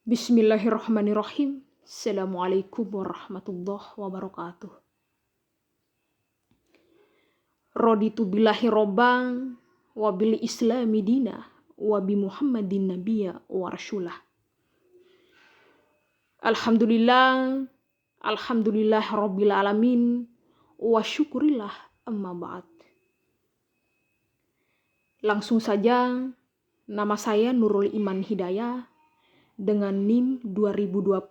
Bismillahirrahmanirrahim. Assalamualaikum warahmatullahi wabarakatuh. Raditu billahi robbang wa bil islami dina wa bi Muhammadin nabiyya wa rasulah. Alhamdulillah rabbil alamin wa syukurillah amma ba'd. Langsung saja, nama saya Nurul Iman Hidayah dengan NIM 2020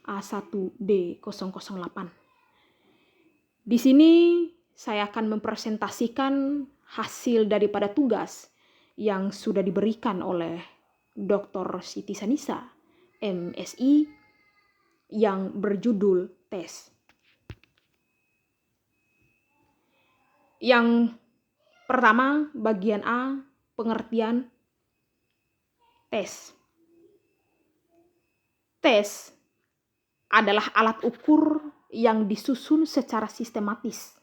A1D008. Di sini saya akan mempresentasikan hasil daripada tugas yang sudah diberikan oleh Dr. Siti Sanisa, MSI, yang berjudul tes. Yang pertama, bagian A, pengertian tes. Tes adalah alat ukur yang disusun secara sistematis,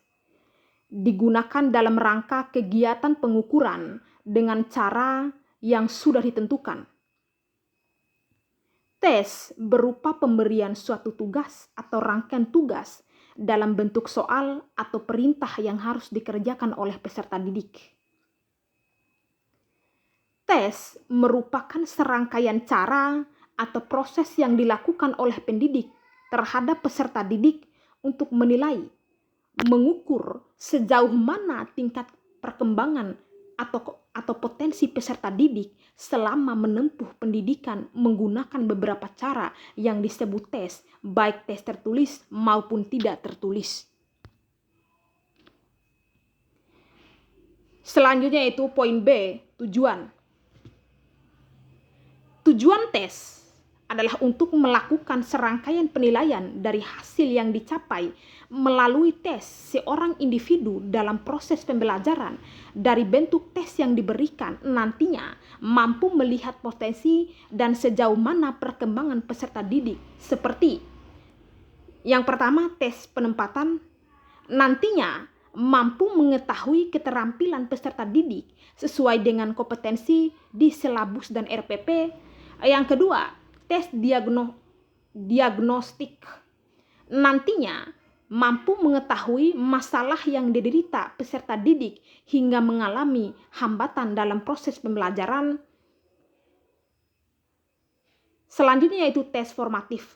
digunakan dalam rangka kegiatan pengukuran dengan cara yang sudah ditentukan. Tes berupa pemberian suatu tugas atau rangkaian tugas dalam bentuk soal atau perintah yang harus dikerjakan oleh peserta didik. Tes merupakan serangkaian cara atau proses yang dilakukan oleh pendidik terhadap peserta didik untuk menilai, mengukur sejauh mana tingkat perkembangan atau potensi peserta didik selama menempuh pendidikan menggunakan beberapa cara yang disebut tes, baik tes tertulis maupun tidak tertulis. Selanjutnya itu poin B, tujuan. Tujuan tes adalah untuk melakukan serangkaian penilaian dari hasil yang dicapai melalui tes seorang individu dalam proses pembelajaran. Dari bentuk tes yang diberikan nantinya mampu melihat potensi dan sejauh mana perkembangan peserta didik. Seperti yang pertama, tes penempatan nantinya mampu mengetahui keterampilan peserta didik sesuai dengan kompetensi di silabus dan RPP. Yang kedua, tes diagnostik nantinya mampu mengetahui masalah yang diderita peserta didik hingga mengalami hambatan dalam proses pembelajaran. Selanjutnya yaitu tes formatif.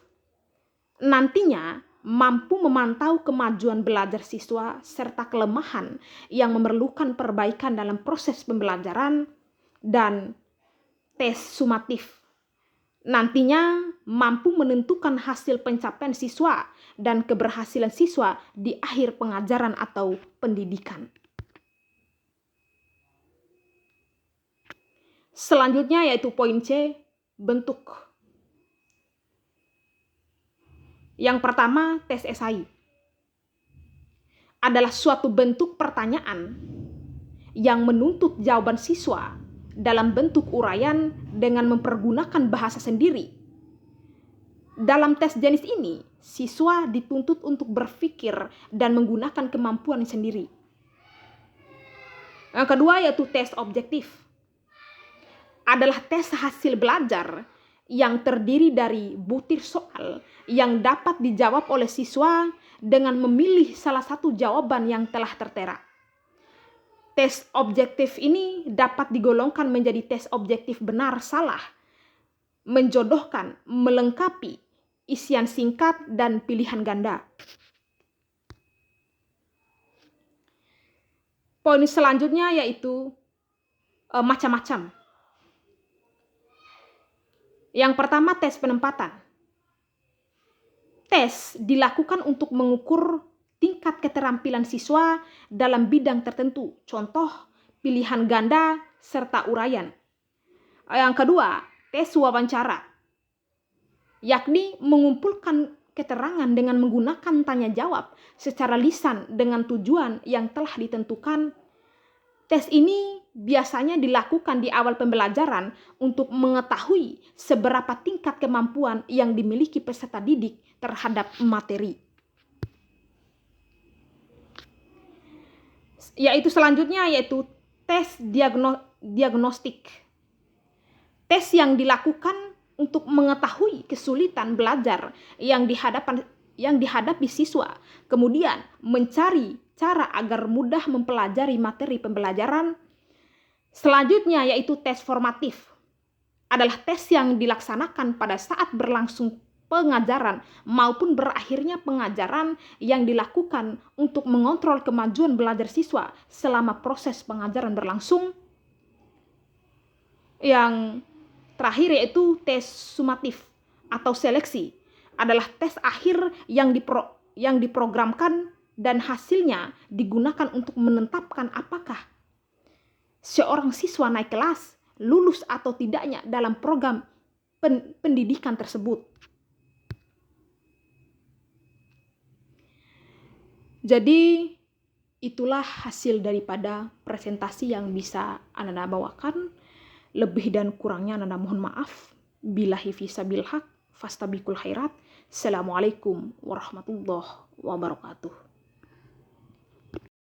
Nantinya mampu memantau kemajuan belajar siswa serta kelemahan yang memerlukan perbaikan dalam proses pembelajaran. Dan tes sumatif nantinya mampu menentukan hasil pencapaian siswa dan keberhasilan siswa di akhir pengajaran atau pendidikan. Selanjutnya yaitu poin C, bentuk. Yang pertama, tes esai adalah suatu bentuk pertanyaan yang menuntut jawaban siswa dalam bentuk uraian dengan mempergunakan bahasa sendiri. Dalam tes jenis ini, siswa dituntut untuk berpikir dan menggunakan kemampuan sendiri. Yang kedua yaitu tes objektif. Adalah tes hasil belajar yang terdiri dari butir soal yang dapat dijawab oleh siswa dengan memilih salah satu jawaban yang telah tertera. Tes objektif ini dapat digolongkan menjadi tes objektif benar salah, menjodohkan, melengkapi, isian singkat, dan pilihan ganda. Poin selanjutnya yaitu macam-macam. Yang pertama, tes penempatan. Tes dilakukan untuk mengukur tingkat keterampilan siswa dalam bidang tertentu, contoh pilihan ganda serta uraian. Yang kedua, tes wawancara, yakni mengumpulkan keterangan dengan menggunakan tanya jawab secara lisan dengan tujuan yang telah ditentukan. Tes ini biasanya dilakukan di awal pembelajaran untuk mengetahui seberapa tingkat kemampuan yang dimiliki peserta didik terhadap materi. Yaitu selanjutnya yaitu tes diagnostik. Tes yang dilakukan untuk mengetahui kesulitan belajar yang dihadapi siswa, kemudian mencari cara agar mudah mempelajari materi pembelajaran. Selanjutnya yaitu tes formatif. Adalah tes yang dilaksanakan pada saat berlangsung pengajaran maupun berakhirnya pengajaran yang dilakukan untuk mengontrol kemajuan belajar siswa selama proses pengajaran berlangsung. Yang terakhir yaitu tes sumatif atau seleksi. Adalah tes akhir yang diprogramkan dan hasilnya digunakan untuk menetapkan apakah seorang siswa naik kelas, lulus atau tidaknya dalam program pendidikan tersebut. Jadi itulah hasil daripada presentasi yang bisa Anda bawakan. Lebih dan kurangnya Anda mohon maaf. Billahi fisabil haq, fastabiqul khairat. Assalamualaikum warahmatullahi wabarakatuh.